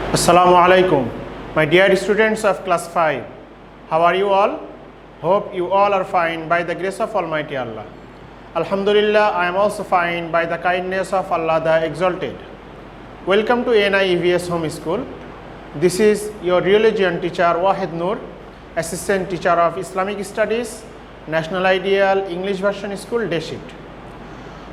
Assalamu alaikum, my dear students of class 5. How are you all? Hope you all are fine by the grace of Almighty Allah. Alhamdulillah, I am also fine by the kindness of Allah the Exalted. Welcome to NIEVS Home School. This is your religion teacher Wahid Noor, Assistant Teacher of Islamic Studies, National Ideal English Version School, Day Shift.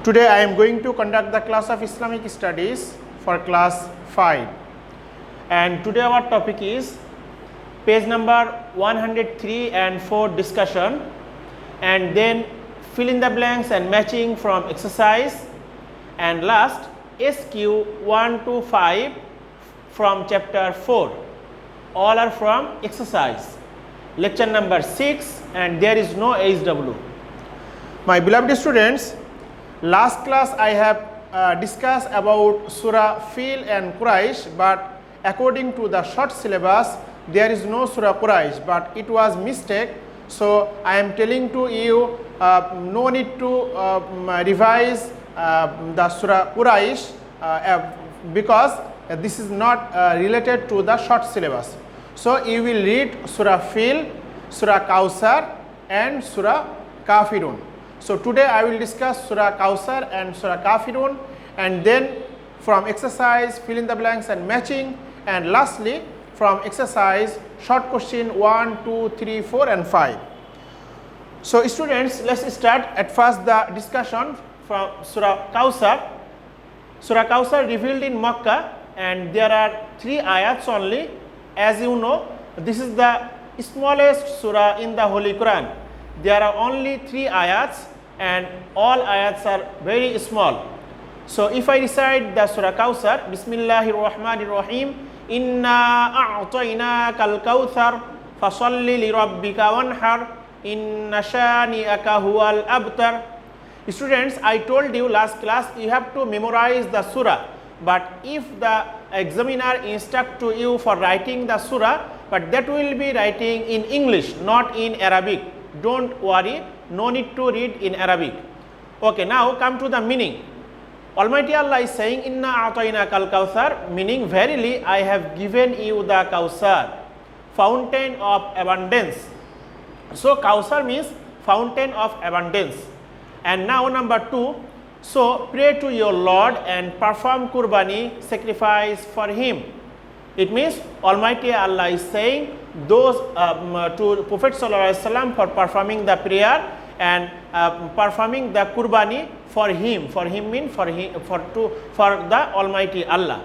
Today I am going to conduct the class of Islamic Studies for class 5. And today our topic is page number 103 and 4 discussion, and then fill in the blanks and matching from exercise, and last SQ 1 to 5 from chapter 4. All are from exercise. Lecture number 6, and there is no HW. My beloved students, last class I have discussed about Surah Fil and Quraish, but according to the short syllabus there is no Surah Quraish, but it was mistake. So I am telling to you no need to revise the Surah Quraish because this is not related to the short syllabus. So you will read Surah Fil, Surah Kausar and Surah Kafirun. So today I will discuss Surah Kausar and Surah Kafirun, and then from exercise fill in the blanks and matching, and lastly from exercise short question 1, 2, 3, 4 and 5. So students, let's start at first the discussion from Surah Kausar. Surah Kausar revealed in Makkah, and there are 3 ayats only. As you know, this is the smallest surah in the Holy Quran. There are only 3 ayats and all ayats are very small. So if I recite the Surah Kausar, Bismillahir Rahmanir Rahim, Inna a'tainakal kautsar fasalli li rabbika wanhar inna shani'aka huwal abtar. Students, I told you last class you have to memorize the surah, but if the examiner instruct to you for writing the surah, but that will be writing in English, not in Arabic. Don't worry, no need to read in Arabic. Okay, now come to the meaning. Almighty Allah is saying, Inna a'tainakal kautsar, meaning verily I have given you the Kausar, fountain of abundance. So Kausar means fountain of abundance. And now number 2, so pray to your Lord and perform Qurbani, sacrifice for him. It means Almighty Allah is saying those to Prophet Sallallahu Alaihi Wasallam for performing the prayer and performing the Qurbani for him. For him means for the Almighty Allah.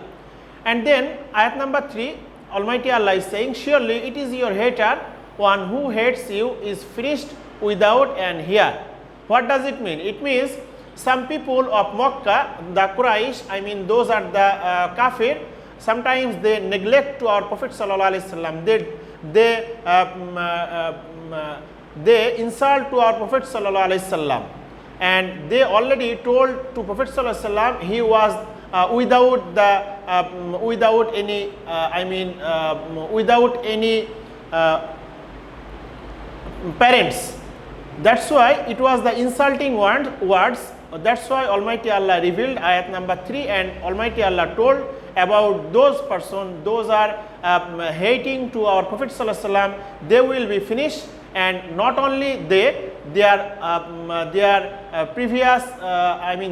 And then ayat number 3, Almighty Allah is saying, surely it is your hater, one who hates you is finished without an hair. What does it mean? It means some people of Makkah, the Quraish, I mean those are the kafir, sometimes they neglect to our Prophet Sallallahu Alaihi Wasallam. They insult to our Prophet Sallallahu Alaihi Wasallam, and they already told to Prophet Sallallahu Alaihi Wasallam he was without any parents. That's why it was the insulting words. That's why Almighty Allah revealed ayat number 3, and Almighty Allah told about those persons, those are hating to our Prophet Sallallahu Alaihi Wasallam, they will be finished. And not only their previous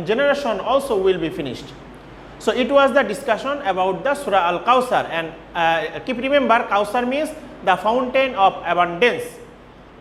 generation also will be finished. So it was the discussion about the Surah Al-Kausar, and keep remember Kausar means the fountain of abundance.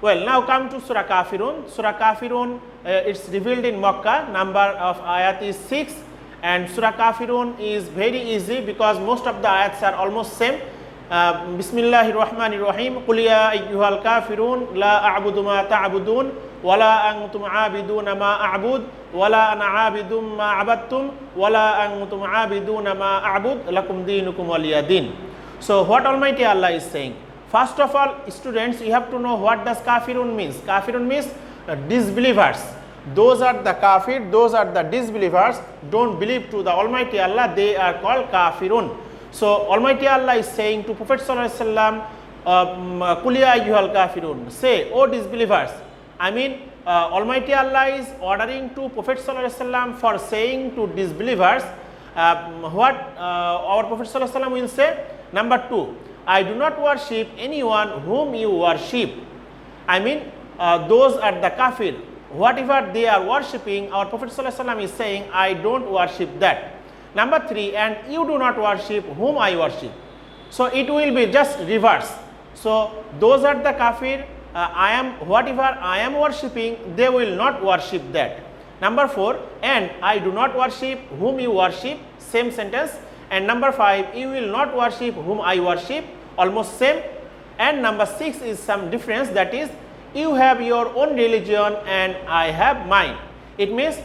Well, now come to Surah Kafirun. Surah Kafirun, it's revealed in Makkah, number of ayat is 6, and Surah Kafirun is very easy because most of the ayats are almost same. Bismillahir Rahmanir Rahim, Qul ya ayyuhal kafirun la a'budu ma ta'budun wala antum 'abiduna ma a'bud wala ana 'abidum ma 'abadtum wala antum 'abiduna ma a'bud lakum dinukum waliyadin. So what Almighty Allah is saying? First of all, students, you have to know what does kafirun means. Kafirun means disbelievers. Those are the kafir, those are the disbelievers, don't believe to the Almighty Allah, they are called kafirun. So Almighty Allah is saying to Prophet Sallallahu Alaihi Wasallam, Qul ya ayyuhal kafirun, say, O disbelievers. I mean, Almighty Allah is ordering to Prophet Sallallahu Alaihi Wasallam for saying to disbelievers what our Prophet ﷺ will say, Number 2, I do not worship anyone whom you worship. I mean, those are the kafir. Whatever they are worshipping, our Prophet ﷺ is saying, I don't worship that. Number 3, and you do not worship whom I worship. So it will be just reverse. So those are the kafir. Whatever I am worshipping, they will not worship that. Number 4, and I do not worship whom you worship, same sentence. And number 5, you will not worship whom I worship, almost same. And number 6 is some difference, that is, you have your own religion and I have mine. It means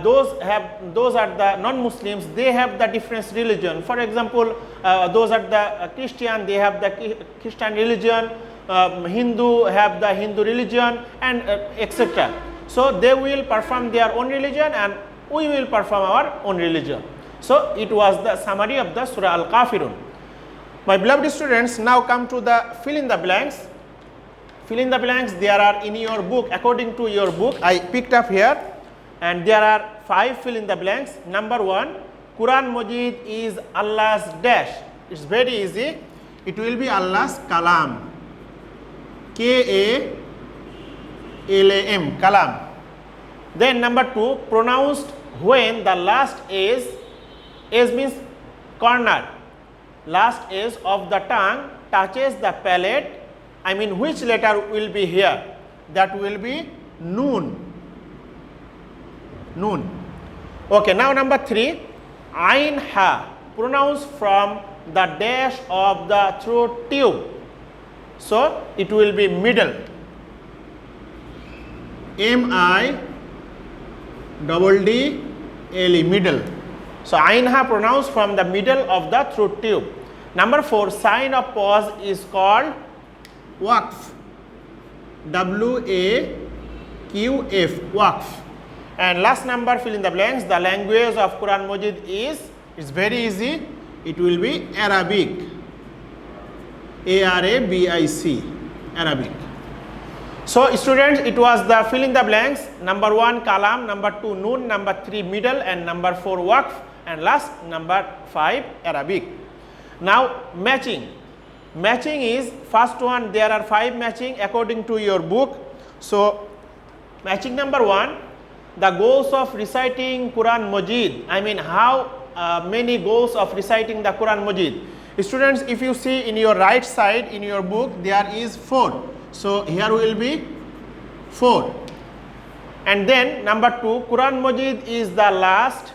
those are the non-Muslims, they have the different religion. For example, those are the Christian, they have the Christian religion, Hindu have the Hindu religion, and etc. So they will perform their own religion and we will perform our own religion. So it was the summary of the Surah Al-Kafirun. My beloved students, now come to the fill in the blanks. Fill in the blanks, there are in your book, according to your book, I picked up here, and there are 5 fill in the blanks. Number 1, Quran Majid is Allah's dash. It's very easy. It will be Allah's kalam. K-A-L-A-M, kalam. Then number 2, pronounced when the last edge means corner, last edge of the tongue touches the palate. I mean, which letter will be here? That will be noon. Noon. Okay, now number 3, ain ha, pronounced from the dash of the throat tube. So it will be middle. M-I-double-D-L-E, middle. So ain ha pronounced from the middle of the throat tube. Number 4, sign of pause is called waqf. W-A-Q-F, waqf. And last number, fill in the blanks, the language of Quran Majid is, it's very easy, it will be Arabic. A-R-A-B-I-C, Arabic. So students, it was the fill in the blanks. Number 1, kalam, number 2, noon, number 3, middle, and number 4, waqf, and last number 5, Arabic. Now matching. Matching is, first one, there are 5 matching according to your book. So matching number 1, the goals of reciting Quran Majid. I mean, how many goals of reciting the Quran Majid. Students, if you see in your right side in your book, there is 4. So here will be 4. And then number 2, Quran Majid is the last.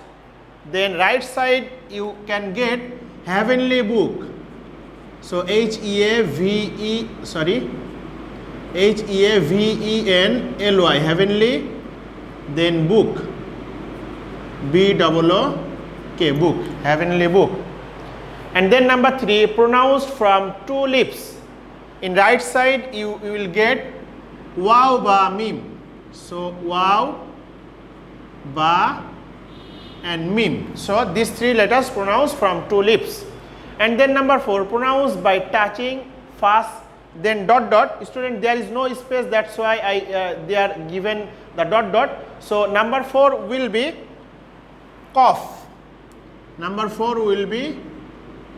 Then right side you can get heavenly book. So H-E-A-V-E-N-L-Y, heavenly, then book, B-O-O-K, book, heavenly book. And then number 3, pronounced from 2 lips. In right side you will get wow, ba, mim. So wow, ba, and mim. So these 3 letters pronounced from 2 lips. And then number 4, pronounced by touching fast, then dot dot. Student, there is no space, that's why they are given the dot dot. So number 4 will be cough. Number 4 will be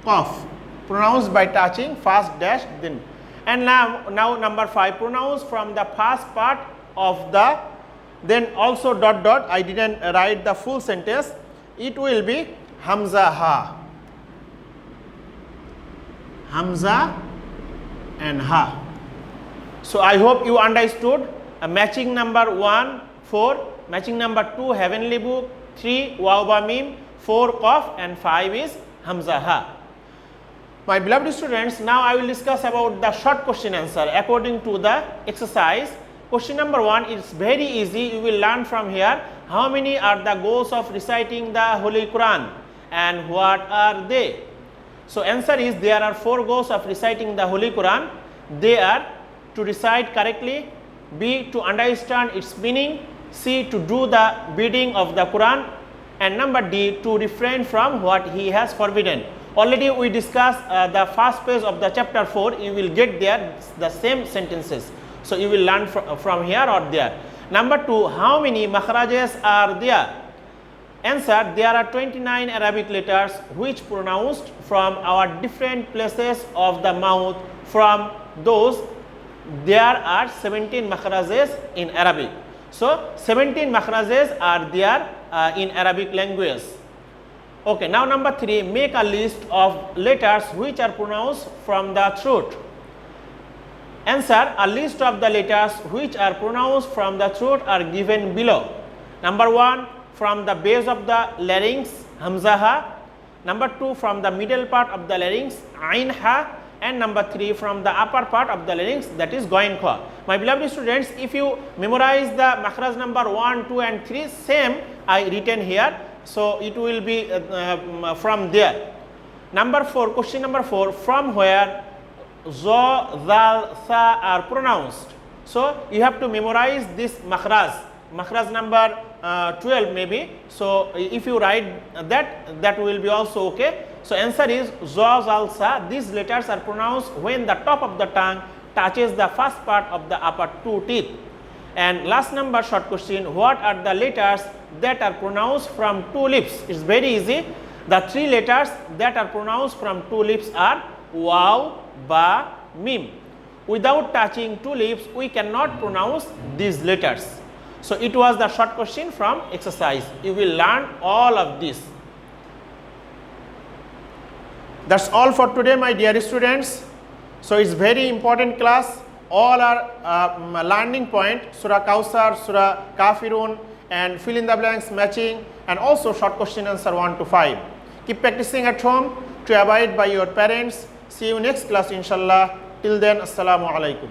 cough, pronounced by touching fast dash then. And now number 5, pronounced from the first part of the, then also dot dot. I didn't write the full sentence. It will be hamza ha. Hamza and ha. So I hope you understood. Matching number 1, 4, matching number 2, heavenly book, 3, waw ba mim, 4, qaf, and 5 is hamza ha. My beloved students, now I will discuss about the short question answer according to the exercise. Question number 1 is very easy. You will learn from here how many are the goals of reciting the Holy Quran and what are they. So answer is, there are 4 goals of reciting the Holy Quran. They are to recite correctly, B, to understand its meaning, C, to do the bidding of the Quran, and number D, to refrain from what he has forbidden. Already we discussed the first page of the chapter 4. You will get there the same sentences. So you will learn from here or there. Number 2, how many makhrajas are there? Answer: there are 29 Arabic letters which pronounced from our different places of the mouth. From those, there are 17 makhrajes in Arabic. So 17 makhrajes are there in Arabic language. Okay, now number 3, make a list of letters which are pronounced from the throat. Answer: a list of the letters which are pronounced from the throat are given below. Number 1, from the base of the larynx, hamzaha. Number 2, from the middle part of the larynx, ainha. And number 3, from the upper part of the larynx, that is goin kha. My beloved students, if you memorize the makhraj number 1, 2 and 3, same I written here, so it will be from there. Number 4, question number 4, from where zo, zal, sa are pronounced. So you have to memorize this makhraj number 12 maybe. So if you write that will be also okay. So answer is zo, zal, sa. These letters are pronounced when the top of the tongue touches the first part of the upper 2 teeth. And last number short question, what are the letters that are pronounced from 2 lips? It's very easy. The 3 letters that are pronounced from 2 lips are waw, ba, mim. Without touching 2 lips, we cannot pronounce these letters. So it was the short question from exercise. You will learn all of this. That's all for today, my dear students. So it's very important class. All are learning point, Surah Kausar, Surah Kafirun, and fill in the blanks, matching, and also short question answer 1 to 5. Keep practicing at home to abide by your parents. See you next class inshallah. Till then, assalamu alaikum.